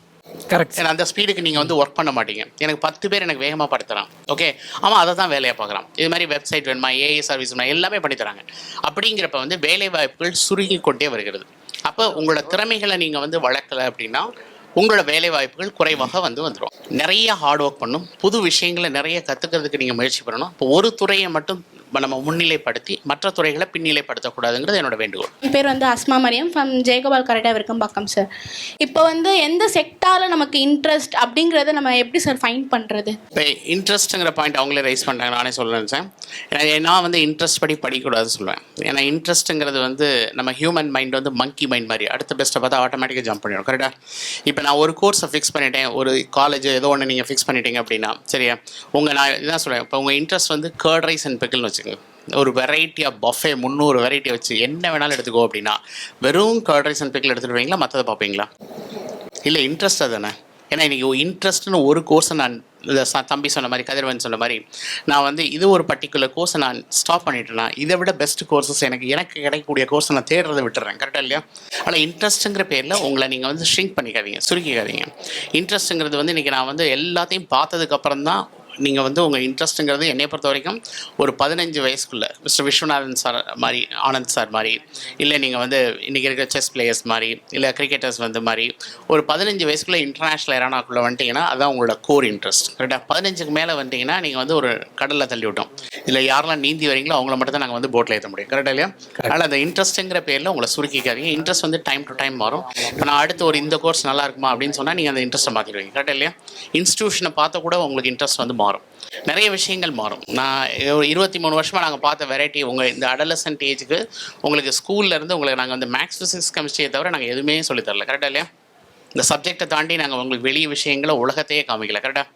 கரெக்ட். ஏன்னா அந்த ஸ்பீடுக்கு நீங்கள் வந்து ஒர்க் பண்ண மாட்டீங்க. எனக்கு 10 பேர் எனக்கு வேகமாக படுத்துறான். ஓகே, ஆமாம், அதை தான் வேலையை பார்க்குறான். இது மாதிரி வெப்சைட் வேணுமா, ஏஐ சர்வீஸ் வேணுமா, எல்லாமே பண்ணித்தராங்க. அப்படிங்கிறப்ப வந்து வேலை வாய்ப்புகள் சுருங்கி கொண்டே வருகிறது. அப்போ உங்களோட திறமைகளை நீங்கள் வந்து வளர்க்கலை அப்படின்னா உங்களோட வேலை வாய்ப்புகள் குறைவாக வந்துடும். நிறைய ஹார்ட் ஒர்க் பண்ணும், புது விஷயங்களை நிறைய கற்றுக்கிறதுக்கு நீங்கள் முயற்சி பண்ணணும். இப்போ ஒரு துறையை மட்டும் நம்ம முன்னிலைப்படுத்தி மற்ற துறைகளை பின்னிலைப்படுத்தக்கூடாதுங்கிறது என்னோட வேண்டுகோள். என் பேர் வந்து அஸ்மா மரியம் ஃப்ரம் ஜெயகோபால் கரெக்டாக இருக்கும் பக்கம் சார். இப்போ வந்து எந்த செக்டாரில் நமக்கு இன்ட்ரெஸ்ட் அப்படிங்கிறத நம்ம எப்படி சார் ஃபைண்ட் பண்ணுறது? இப்போ இன்ட்ரெஸ்ட்டுங்கிற பாயிண்ட் அவங்களே ரைஸ் பண்ணுறாங்க, நானே சொல்ல நினச்சேன். நான் வந்து இன்ட்ரெஸ்ட் படி படிக்கக்கூடாதுன்னு சொல்லுவேன். ஏன்னா இன்ட்ரெஸ்ட்டுங்கிறது வந்து நம்ம ஹியூமன் மைண்ட் வந்து மங்கி மைண்ட் மாதிரி அடுத்த பெஸ்ட்டை பார்த்தா ஆட்டோமேட்டிக்காக ஜம்ப் பண்ணிடும். கரெக்டாக இப்போ நான் ஒரு கோர்ஸை ஃபிக்ஸ் பண்ணிட்டேன், ஒரு காலேஜ் ஏதோ ஒன்று நீங்கள் ஃபிக்ஸ் பண்ணிட்டீங்க அப்படின்னா சரியா, நான் இதான் சொல்லுவேன். இப்போ உங்கள் இன்ட்ரெஸ்ட் வந்து கர்ட் ரைஸ் அண்ட் பிக்கிள்னு வச்சுக்கோங்க. ஒரு வெரைட்டி ஆஃப் பஃபே 300 வெரைட்டி வச்சு என்ன வேணாலும் எடுத்துக்கோ அப்படின்னா வெறும் கர்ட் ரைஸ் அண்ட் பிக்கிள் எடுத்துகிட்டு வருவீங்களா, மற்றதை பார்ப்பீங்களா? இல்லை இன்ட்ரெஸ்ட் தானே. ஏன்னா இன்றைக்கி இன்ட்ரெஸ்ட்னு ஒரு கோர்ஸை நான் தம்பி சொன்ன மாதிரி, கதிரவன் சொன்ன மாதிரி, நான் வந்து இது ஒரு பர்டிகுலர் கோர்ஸை நான் ஸ்டாப் பண்ணிட்டேன்னா இதை விட பெஸ்ட் கோர்சஸ் எனக்கு கிடைக்கக்கூடிய கோர்ஸை நான் தேடுறதை விட்டுறேன். கரெக்டாக இல்லையா? ஆனால் இன்ட்ரெஸ்ட்டுங்கிற பேரில் உங்களை நீங்கள் வந்து ஷ்ரிங்க் பண்ணிக்காதீங்க, சுருக்கிக்காதீங்க. இன்ட்ரெஸ்ட்டுங்கிறது வந்து இன்றைக்கி நான் வந்து எல்லாத்தையும் பார்த்ததுக்கப்புறம் தான் நீங்கள் வந்து உங்கள் இன்ட்ரெஸ்ட்டுங்கிறது என்னை பொறுத்த வரைக்கும் ஒரு 15 வயசுக்குள்ளே மிஸ்டர் விஸ்வநாதன் சார் மாதிரி, ஆனந்த் சார் மாதிரி, இல்லை நீங்கள் வந்து இன்றைக்கி இருக்கிற செஸ் பிளேயர்ஸ் மாதிரி, இல்லை கிரிக்கெட்டர்ஸ் வந்து மாதிரி ஒரு 15 வயசுக்குள்ளே இன்டர்நேஷ்னல் எரானாக்குள்ளே வந்துட்டிங்கன்னா அதுதான் உங்களோட கோர் இன்ட்ரெஸ்ட். கரெக்டாக 15க்கு மேலே வந்துட்டிங்கன்னா நீங்கள் வந்து ஒரு கடலில் தள்ளி விட்டோம். இல்லை யாரெல்லாம் நீந்தி வரீங்களோ அவங்கள மட்டும் தான் நாங்கள் வந்து போட்டில் ஏற்ற முடியும். கரெக்டாக இல்லையா? அதனால் அந்த இன்ட்ரெஸ்ட்டுங்கிற பேரில் உங்களை சுருக்கிக்காதீங்க. இன்ட்ரெஸ்ட் வந்து டைம் டு டைம் மாறும். இப்போ நான் அடுத்து ஒரு இந்த கோர்ஸ் நல்லா இருக்குமா அப்படின்னு சொன்னால் நீங்கள் அந்த இன்ட்ரெஸ்ட்டை மாற்றிடுவீங்க. கரெக்டாக இல்லையா? இன்ஸ்டியூஷனை பார்த்த கூட உங்களுக்கு இன்ட்ரெஸ்ட் வந்து மாறும், நிறைய விஷயங்கள் மாறும். நான் 23 வருஷமாக நாங்கள் பார்த்த வெரைட்டி உங்கள் இந்த அடலசன்ட் ஏஜுக்கு உங்களுக்கு ஸ்கூல்லேருந்து உங்களுக்கு நாங்கள் வந்து மேக்ஸ் ஃபிசிக்ஸ் கெமிஸ்ட்ரியை தவிர நாங்கள் எதுவுமே சொல்லித்தரல. கரெக்டாக இல்லையா? இந்த சப்ஜெக்டை தாண்டி நாங்கள் உங்களுக்கு வெளிய விஷயங்களை உலகத்தையே காமிக்கல. கரெக்டாக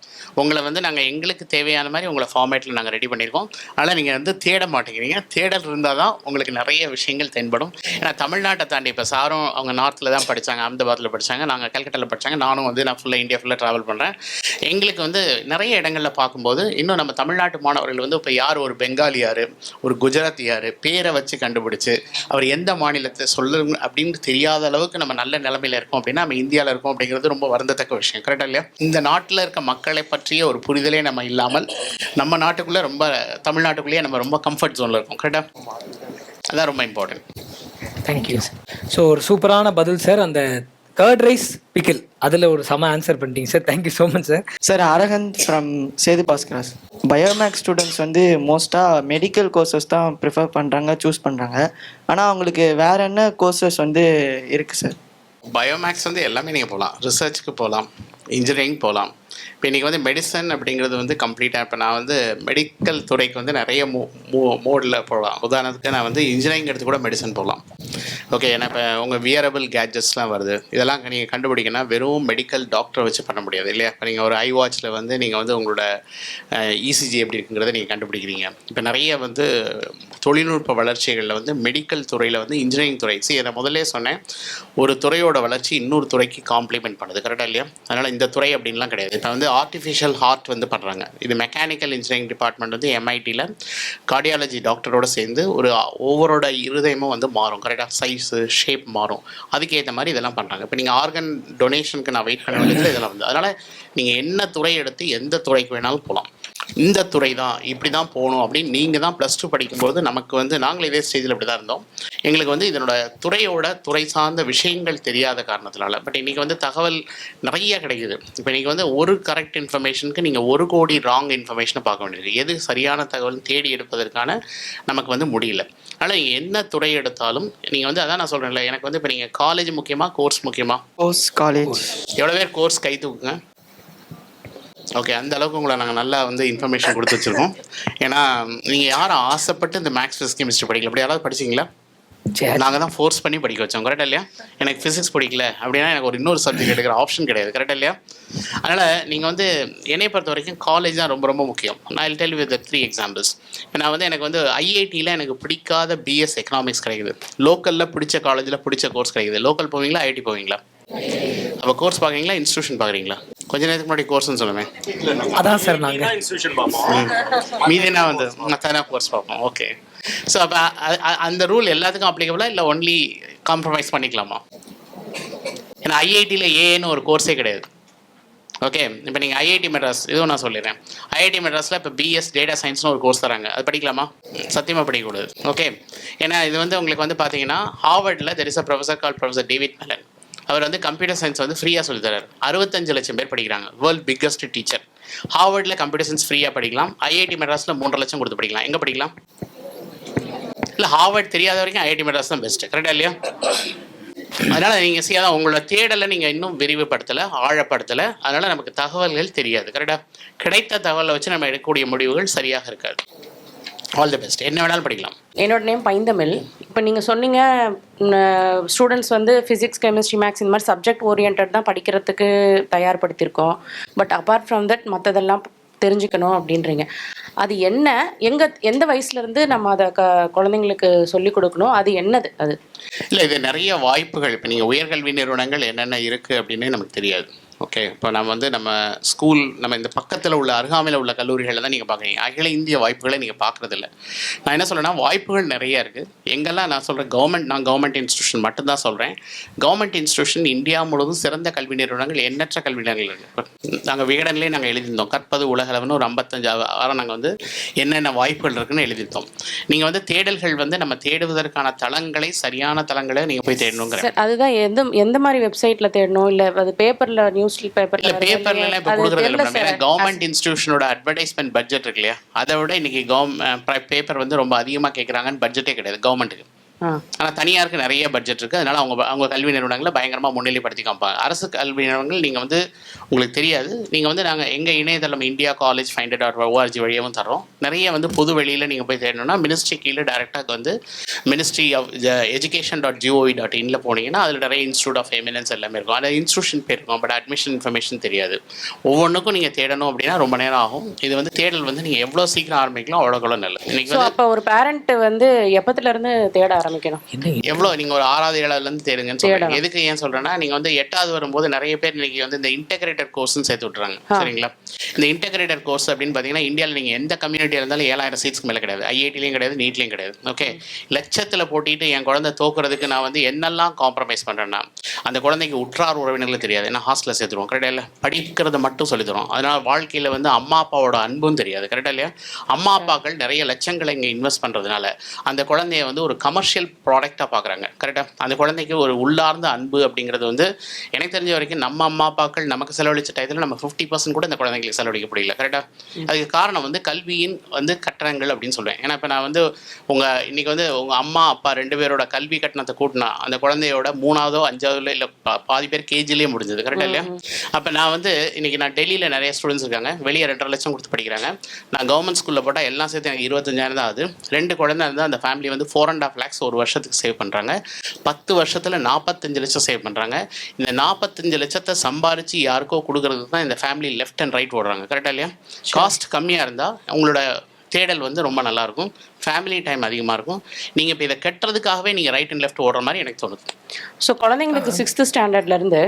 உங்களை வந்து நாங்கள் எங்களுக்கு தேவையான மாதிரி உங்களை ஃபார்மேட்டில் நாங்கள் ரெடி பண்ணியிருக்கோம். அதனால் நீங்கள் வந்து தேட மாட்டேங்கிறீங்க. தேடல் இருந்தால் தான் உங்களுக்கு நிறைய விஷயங்கள் தென்படும். ஏன்னா தமிழ்நாட்டை தாண்டி இப்போ சாரும் அவங்க நார்த்தில் தான் படித்தாங்க, அஹமதாபாத்தில் படித்தாங்க, நாங்கள் கல்கட்டாவில் படித்தாங்க. நானும் வந்து நான் ஃபுல்லாக இந்தியா ஃபுல்லாக ட்ராவல் பண்ணுறேன். எங்களுக்கு வந்து நிறைய இடங்களில் பார்க்கும்போது இன்னும் நம்ம தமிழ்நாட்டு மாணவர்கள் வந்து இப்போ யார் ஒரு பெங்காலி யார், ஒரு குஜராத்தி யார், பேரை வச்சு கண்டுபிடிச்சு அவர் எந்த மாநிலத்தை சொல்லுங்க அப்படின்னு தெரியாத அளவுக்கு நம்ம நல்ல நிலைமையில் இருக்கோம் அப்படின்னா நம்ம இந்தியாவில் இருக்கும் அப்படிங்கிறது ரொம்ப வருந்தத்தக்க விஷயம். கரெக்டாக இல்லையா? இந்த நாட்டில் இருக்க மக்களை பற்றிய ஒரு புரிதலே நம்ம இல்லாமல் நம்ம நாட்டுக்குள்ளே ரொம்ப தமிழ்நாட்டுக்குள்ளேயே நம்ம ரொம்ப கம்ஃபர்ட் ஜோனில் இருக்கும். கரெக்டாக? அதான் ரொம்ப இம்பார்ட்டன்ட். தேங்க்யூ. ஸோ ஒரு சூப்பரான பதில் சார். அந்த கர்ட் ரைஸ் பிக்கிள் அதில் ஒரு செம ஆன்சர் பண்ணிட்டீங்க sir. Thank you so much sir. Sir Arahanth from Sethu Bhaskaras. Biomaths students வந்து மோஸ்ட்டாக மெடிக்கல் கோர்சஸ் தான் ப்ரிஃபர் பண்ணுறாங்க, சூஸ் பண்ணுறாங்க. ஆனால் அவங்களுக்கு வேறு என்ன கோர்சஸ் வந்து இருக்குது சார்? பயோமேக்ஸ் வந்து எல்லாமே நீங்கள் போகலாம், ரிசர்ச்சுக்கு போகலாம், இன்ஜினியரிங் போகலாம். இப்போ இன்றைக்கி வந்து மெடிசன் அப்படிங்கிறது வந்து கம்ப்ளீட்டாக இப்போ நான் வந்து மெடிக்கல் துறைக்கு வந்து நிறைய மோடில் போகலாம். உதாரணத்துக்கு நான் வந்து இன்ஜினியரிங் எடுத்து கூட மெடிசன் போகலாம். ஓகே, ஏன்னா இப்போ உங்கள் வியரபிள் கேட்ஜெட்ஸ்லாம் வருது, இதெல்லாம் நீங்கள் கண்டுபிடிக்கணும் வெறும் மெடிக்கல் டாக்டரை வச்சு பண்ண முடியாது இல்லையா? இப்போ நீங்கள் ஒரு ஐ வாட்சில் வந்து நீங்கள் வந்து உங்களோட இசிஜி எப்படி இருக்குங்கிறத நீங்கள் கண்டுபிடிக்கிறீங்க. இப்போ நிறைய வந்து தொழில்நுட்ப வளர்ச்சிகளில் வந்து மெடிக்கல் துறையில் வந்து இன்ஜினியரிங் துறை அதை முதல்ல சொன்னேன், ஒரு துறையோட வளர்ச்சி இன்னொரு துறைக்கு காம்ப்ளிமெண்ட் பண்ணுது. கரெக்டாக இல்லையா? அதனால் இந்த துறை அப்படின்லாம் கிடையாது. இப்போ வந்து ஆர்டிஃபிஷியல் ஹார்ட் வந்து பண்ணுறாங்க. இது மெக்கானிக்கல் இன்ஜினியரிங் டிபார்ட்மெண்ட் வந்து MITயில் கார்டியாலஜி டாக்டரோடு சேர்ந்து ஒரு ஒவ்வொருட இருதயமும் வந்து மாறும். கரெக்டாக சைஸு ஷேப் மாறும், அதுக்கேற்ற மாதிரி இதெல்லாம் பண்ணுறாங்க. இப்போ நீங்கள் ஆர்கன் டொனேஷனுக்கு நான் வெயிட் பண்ண வேண்டியதில் இதெல்லாம் வந்து, அதனால் நீங்கள் என்ன துறை எடுத்து எந்த துறைக்கு வேணாலும் போகலாம். இந்த துறை தான் இப்படி தான் போகணும் அப்படின்னு நீங்கள் தான் +2 படிக்கும்போது நமக்கு வந்து நாங்கள் இதே ஸ்டேஜில் இப்படி தான் இருந்தோம். எங்களுக்கு வந்து இதனோட துறை சார்ந்த விஷயங்கள் தெரியாத காரணத்தினால. பட் இன்றைக்கி வந்து தகவல் நிறைய கிடைக்குது. இப்போ இன்றைக்கி வந்து ஒரு கரெக்ட் இன்ஃபர்மேஷனுக்கு நீங்கள் 1 கோடி ராங் இன்ஃபர்மேஷனை பார்க்க வேண்டியது, எது சரியான தகவல் தேடி எடுப்பதற்கான நமக்கு வந்து முடியல. அதனால் நீங்கள் என்ன துறை எடுத்தாலும் நீங்கள் வந்து அதான் நான் சொல்கிறேன்ல, எனக்கு வந்து இப்போ நீங்கள் காலேஜ் முக்கியமாக கோர்ஸ் முக்கியமாக? Course college. எவ்வளோ பேர் கோர்ஸ் கை தூக்குங்க? ஓகே, அந்த அளவுக்கு உங்களை நாங்கள் நல்லா வந்து இன்ஃபர்மேஷன் கொடுத்து வச்சுருக்கோம். ஏன்னா நீங்கள் யாரும் ஆசைப்பட்டு இந்த மேக்ஸ் ஃபிசிக்ஸ் கெமிஸ்ட்ரி படிக்கல, அப்படி யாராவது படிச்சிங்களா? நாங்கள் தான் ஃபோர்ஸ் பண்ணி படிக்க வச்சோம். கரெக்டாக இல்லையா? எனக்கு ஃபிசிக்ஸ் பிடிக்கல அப்படின்னா எனக்கு ஒரு இன்னொரு சப்ஜெக்ட் எடுக்கிற ஆப்ஷன் கிடையாது. கரெக்டாக இல்லையா? அதனால் நீங்கள் வந்து என்னை பொறுத்த வரைக்கும் காலேஜ் தான் ரொம்ப ரொம்ப முக்கியம். நான் ஐல் டெல் வித் 3 எக்ஸாம்பிள்ஸ். இப்போ நான் வந்து எனக்கு வந்து IITயில் எனக்கு பிடிக்காத BS எக்கனாமிக்ஸ் கிடைக்குது, லோக்கலில் பிடிச்ச காலேஜில் பிடிச்ச கோர்ஸ் கிடைக்குது. லோக்கல் போவீங்களா, IIT போவீங்களா? அப்போ கோர்ஸ் பார்க்குறீங்களா, இன்ஸ்டியூஷன் பார்க்குறீங்களா? கொஞ்ச நேரத்துக்கு முன்னாடி கோர்ஸ்னு சொல்லுவேன். அதான் சார் நாங்கள் இன்ஸ்டியூஷன் பார்ப்போம், மீதினா வந்து மற்ற கோர்ஸ் பார்ப்போம். ஓகே, ஸோ அப்போ அந்த ரூல் எல்லாத்துக்கும் அப்ளிகபிளா இல்லை ஒன்லி காம்ப்ரமைஸ் பண்ணிக்கலாமா? ஏன்னா IITயில் ஏன்னு ஒரு கோர்ஸே கிடையாது. ஓகே, இப்போ நீங்கள் ஐஐடி மெட்ராஸ் இதுவும் நான் சொல்லிடுறேன். ஐஐடி மெட்ராஸில் இப்போ பிஎஸ் டேட்டா சயின்ஸ்னு ஒரு கோர்ஸ் தராங்க. அது படிக்கலாமா? சத்தியமாக படிக்கக்கூடாது. ஓகே, ஏன்னா இது வந்து உங்களுக்கு வந்து பார்த்தீங்கன்னா ஹார்வர்டில் there is a professor call professor David Malan. அவர் வந்து கம்ப்யூட்டர் சயின்ஸ் வந்து ஃப்ரீயாக சொல்லி தராரு. 65 லட்சம் பேர் படிக்கிறாங்க. World biggest teacher. ஹார்வர்டில் கம்ப்யூட்டர் சயின்ஸ் ஃப்ரீயாக படிக்கலாம். ஐஐடி மெட்ராஸில் 3.5 லட்சம் கொடுத்து படிக்கலாம். எங்கே படிக்கலாம்? இல்லை, ஹார்வர்ட் தெரியாத வரைக்கும் ஐஐடி மெட்ராஸ் தான் பெஸ்ட்டு. கரெக்டாக இல்லையா? அதனால் நீங்கள் செய்யாத உங்களோட தேடலை நீங்கள் இன்னும் விரிவுபடுத்தலை, ஆழப்படுத்தலை. அதனால் நமக்கு தகவல்கள் தெரியாது. கரெக்டாக கிடைத்த தகவலை வச்சு நம்ம எடுக்கக்கூடிய முடிவுகள் சரியாக இருக்காது. All the best. என்ன வேணாலும் படிக்கலாம். என்னோட நேம் பைந்தமிழ். இப்போ நீங்கள் சொன்னீங்க ஸ்டூடெண்ட்ஸ் வந்து ஃபிசிக்ஸ், கெமிஸ்ட்ரி, மேக்ஸ் இந்த மாதிரி சப்ஜெக்ட் ஓரியன்ட் தான் படிக்கிறதுக்கு தயார்படுத்தியிருக்கோம். பட் அப்பார்ட் ஃப்ரம் தட் மற்றதெல்லாம் தெரிஞ்சுக்கணும் அப்படின்றீங்க. அது என்ன, எந்த வயசுலேருந்து நம்ம அதை குழந்தைங்களுக்கு சொல்லிக் கொடுக்கணும்? அது என்னது அது? இல்லை, இது நிறைய வாய்ப்புகள். இப்போ நீங்கள் உயர்கல்வி நிறுவனங்கள் என்னென்ன இருக்குது அப்படின்னு நமக்கு தெரியாது. ஓகே, இப்போ நம்ம ஸ்கூல் நம்ம இந்த பக்கத்தில் உள்ள அருகாமையில் உள்ள கல்லூரிகளில் தான் நீங்கள் பார்க்குறீங்க. அகில இந்திய வாய்ப்புகளை நீங்கள் பார்க்குறதில்ல. நான் என்ன சொல்கிறேன்னா, வாய்ப்புகள் நிறைய இருக்குது. எங்கெல்லாம் நான் சொல்கிறேன் கவர்மெண்ட் இன்ஸ்டியூஷன் மட்டும்தான் சொல்கிறேன். கவர்மெண்ட் இன்ஸ்டியூஷன் இந்தியா முழுவதும் சிறந்த கல்வி நிறுவனங்கள், எண்ணற்ற கல்வி நிறுவனங்கள் இருக்குது. நாங்கள் விகடன்லேயே நாங்கள் எழுதியிருந்தோம். கற்பது உலகளவுன்னு ஒரு 55 வாரம் நாங்கள் வந்து என்னென்ன வாய்ப்புகள் இருக்குன்னு எழுதியிருந்தோம். நீங்கள் வந்து தேடல்கள் வந்து நம்ம தேடுவதற்கான தளங்களை, சரியான தளங்களை நீங்கள் போய் தேடணுங்கிற. அதுதான் எந்த மாதிரி வெப்சைட்டில் தேடணும்? இல்லை அது பேப்பரில் நியூஸ் பேப்பர்லாம் இப்போ கொடுக்குறது இல்லை மேடம். ஏன்னா கவர்மெண்ட் இன்ஸ்டியூஷனோட அட்வர்டைஸ்மெண்ட் பட்ஜெட் இருக்கு இல்லையா, அதை விட இன்னைக்கு பேப்பர் வந்து ரொம்ப அதிகமாக கேட்குறாங்கன்னு பட்ஜெட்டே கிடையாது கவர்மெண்ட்டுக்கு. ஆனால் தனியாருக்கு நிறைய பட்ஜெட் இருக்குது. அதனால் அவங்க கல்வி நிறுவனங்களை பயங்கரமாக முன்னிலைப்படுத்தி காமிப்பாங்க. அரசு கல்வி நிறுவனங்கள் நீங்கள் வந்து உங்களுக்கு தெரியாது. நீங்கள் வந்து நாங்கள் எங்கள் இணையதளம் இந்தியா காலேஜ் finder.org வழியாகவும் தரோம். நிறைய வந்து பொது வெளியில் நீங்கள் போய் தேடணும்னா மினிஸ்ட்ரி கீழே டேரெக்டாக வந்து மினிஸ்ட்ரி ஆஃப் education.gov.in போனீங்கன்னா அதில் நிறைய இன்ஸ்டியூட் ஆஃப் எமினன்ஸ் எல்லாமே இருக்கும். அதில் இன்ஸ்டியூஷன் பேர் இருக்கும், பட் அட்மிஷன் இன்ஃபர்மேஷன் தெரியாது. ஒவ்வொன்றுக்கும் நீங்கள் தேடணும் அப்படின்னா ரொம்ப நேரம் ஆகும். இது வந்து தேடல் வந்து நீங்கள் எவ்வளோ சீக்கிரம் ஆரம்பிக்கலாம் அவ்வளோக்குள்ள நல்லது. இன்னைக்கு வந்து அப்போ ஒரு பேரண்ட் வந்து எப்பத்துலேருந்து தேட ஆரம்பிக்கணும்? எவ்வளோ நீங்கள் ஒரு 6வது 7வதுலேருந்து தேடுங்கன்னு சொல்கிறீங்க. எதுக்கு ஏன் சொல்கிறேன்னா, நீங்கள் வந்து 8வது வரும்போது நிறைய பேர் இன்னைக்கு வந்து இந்த இன்டெகிரேட்டட் கோர்ஸ்னு சேர்த்து விட்றாங்க. சரிங்களா? இந்த இன்டெகிரேட்டட் கோர்ஸ் அப்படின்னு பார்த்தீங்கன்னா இந்தியாவில் நீங்கள் எந்த கம்யூனிட்டியாக இருந்தாலும் 7000 சீட்ஸ்க்கு மேலே கிடையாது. ஐஐடிலையும் கிடையாது, நீட்லையும் கிடையாது. ஓகே, லட்சத்தில் போட்டிட்டு என் குழந்தை தோக்குறதுக்கு நான் வந்து என்னெல்லாம் காம்ப்ரமைஸ் பண்ணுறேன்னா, அந்த குழந்தைக்கு உற்றார் உறவினர்களும் தெரியாது. ஏன்னா ஹாஸ்டலில் சேர்த்துருவோம். கரெக்டாக இல்லை? படிக்கிறத மட்டும் சொல்லித்தரோம். அதனால் வாழ்க்கையில் வந்து அம்மா அப்பாவோட அன்பும் தெரியாது. கரெக்டாக இல்லையா? அம்மா அப்பாக்கள் நிறைய லட்சங்களை இங்கே இன்வெஸ்ட் பண்ணுறதுனால அந்த குழந்தைய வந்து ஒரு கமர்ஷியல் ப்ராடக்டாக பார்க்குறாங்க. கரெக்டாக? அந்த குழந்தைக்கு ஒரு உள்ளார்ந்த அன்பு அப்படிங்கிறது வந்து எனக்கு தெரிஞ்ச வரைக்கும் நம்ம அம்மா அப்பாக்கள் நமக்கு செலவழிச்ச டயத்தில் நம்ம 50% கூட இந்த குழந்தைங்களுக்கு செலவழிக்க முடியல. கரெக்டாக? அதுக்கு காரணம் வந்து கல்வியின் வந்து கட்டணங்கள் அப்படின்னு சொல்லுவேன். ஏன்னா இப்போ நான் வந்து இன்னைக்கு வந்து உங்கள் அம்மா அப்பா 2 பேரோட கல்வி கட்டணத்தை கூட்டினா அந்த குழந்தையோட 3வதோ 5வதுல இல்லை பாதி பேர் கேஜிலேயே முடிஞ்சது. கரெக்டாக இல்லையா? அப்போ நான் வந்து இன்னைக்கு நான் டெல்லியில் நிறைய ஸ்டூடெண்ட்ஸ் இருக்காங்க, வெளியே 2.5 லட்சம் கொடுத்து படிக்கிறாங்க. நான் கவர்மெண்ட் ஸ்கூலில் போட்டால் எல்லாம் சேர்த்து எனக்கு 25,000 தான் ஆகுது. 2 குழந்தை இருந்தால் அந்த ஃபேமிலி வந்து 4.5 lakhs ஒரு வருஷத்துக்கு சேவ் பண்ணுறாங்க. 10 வருஷத்தில் 45 லட்சம் சேவ் பண்ணுறாங்க. இந்த 45 லட்சத்தை சம்பாரித்து யாருக்கோ கொடுக்கறதுக்கு தான் இந்த ஃபேமிலி லெஃப்ட் அண்ட் ரைட் ஓடுறாங்க. கரெக்டாக இல்லையா? காஸ்ட் கம்மியாக இருந்தால் உங்களோட தேடல் வந்து ரொம்ப நல்லாயிருக்கும், ஃபேமிலி டைம் அதிகமாக இருக்கும். நீங்கள் இப்போ இதை கட்டுறதுக்காகவே நீங்கள் ரைட் அண்ட் லெஃப்ட் ஓடுற மாதிரி எனக்கு தோணுது. ஸோ குழந்தைங்களுக்கு 6th ஸ்டாண்டர்ட்லேருந்து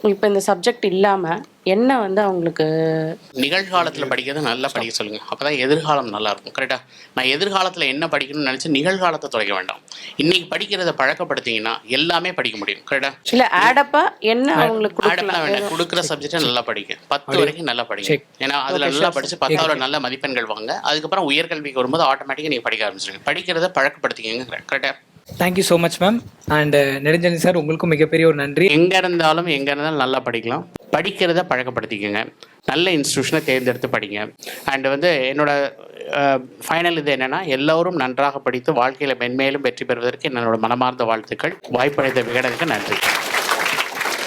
இப்போ இந்த சப்ஜெக்ட் இல்லாமல் என்ன வந்து அவங்களுக்கு நிகழ்காலத்தில் படிக்கிறது நல்லா படிக்க சொல்லுங்கள். அப்போ தான் எதிர்காலம் நல்லாயிருக்கும். கரெக்டாக? நான் எதிர்காலத்தில் என்ன படிக்கணும்னு நினச்சி நிகழ்காலத்தை தொலைக்க வேண்டாம். இன்றைக்கி படிக்கிறத பழக்கப்படுத்திங்கன்னா எல்லாமே படிக்க முடியும். கரெக்டாக? இல்லை ஆடப்பா என்ன அவங்களுக்கு ஆடப்பெல்லாம் வேண்டாம். கொடுக்குற சப்ஜெக்டை நல்லா படிக்க, 10 வரைக்கும் நல்லா படிங்க. ஏன்னா அதில் நல்லா படித்து 10வது நல்ல மதிப்பெண்கள் வாங்க. அதுக்கப்புறம் உயர்கல்விக்கு வரும்போது ஆட்டோமேட்டிக்காக நீங்கள் படிக்க ஆரம்பிச்சிருங்க. படிக்கிறத பழக்கப்படுத்திக்கங்க. கரெக்டாக? Thank you so much ma'am. And Nedunchezhiyan sir, உங்களுக்கும் மிகப்பெரிய ஒரு நன்றி. எங்கே இருந்தாலும் நல்லா படிக்கலாம். படிக்கிறத பழக்கப்படுத்திக்கோங்க. நல்ல இன்ஸ்டியூஷனை தேர்ந்தெடுத்து படிங்க. அண்ட் வந்து என்னோட ஃபைனல் இது என்னென்னா, எல்லோரும் நன்றாக படித்து வாழ்க்கையில் மென்மேலும் வெற்றி பெறுவதற்கு என்னோட மனமார்ந்த வாழ்த்துக்கள். வாய்ப்பளித்த விகடனுக்கு நன்றி.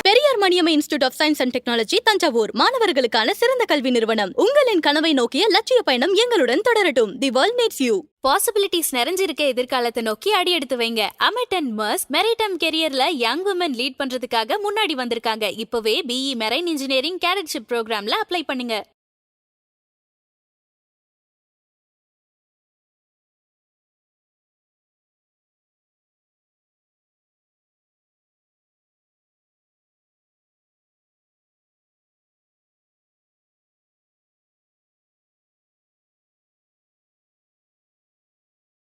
Periyar Maniammai institute of science and technology Thanjavur மாணவர்களுக்கான சிறந்த கல்வி நிறுவனம். உங்களின் கனவை நோக்கிய லட்சிய பயணம் எங்களுடன் தொடரட்டும். The world needs you. Possibilities நிறைஞ்சிருக்க எதிர்காலத்தை நோக்கி அடி எடுத்து வைங்க. அமெட் அண்ட் மர்ஸ் மெரிடைம் கெரியர்ல யங் விமன் லீட் பண்றதுக்காக முன்னாடி வந்திருக்காங்க. இப்பவே பிஇ மெரைன் இன்ஜினியரிங் கேடட்ஷிப் ப்ரோக்ராம்ல அப்ளை பண்ணுங்க.